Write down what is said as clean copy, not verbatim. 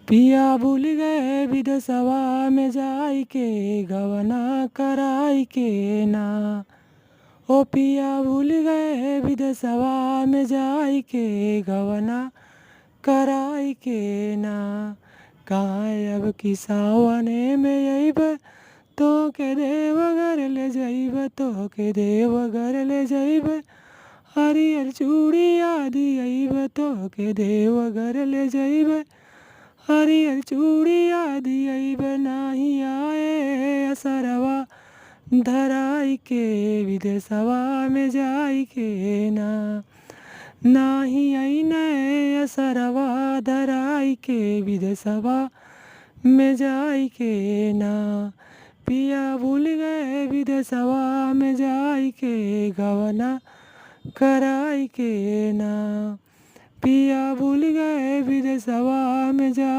पिया भूल गए विदेशवा में जाई के गवना कराई के ना। ओ पिया भूल गए विदेशवा में जाई के गवना कराई के ना। कहाँ अब की सावने में अइब तो के देवघर ले जाइब तो के देवघर ले जाइब। हरियर चूड़िया दियाइब तो के देवघर ले जाइब। हरियर चूड़िया दियाइब नाही आए असरवा धराई के विदेशवा में जाई के ना। नाही आईने असरवा धराई के विदेशवा में जाई के ना। पिया भूल गए विदेशवा में जाई के गवना कराई के ना। पिया भूल गए विदेशवा में जा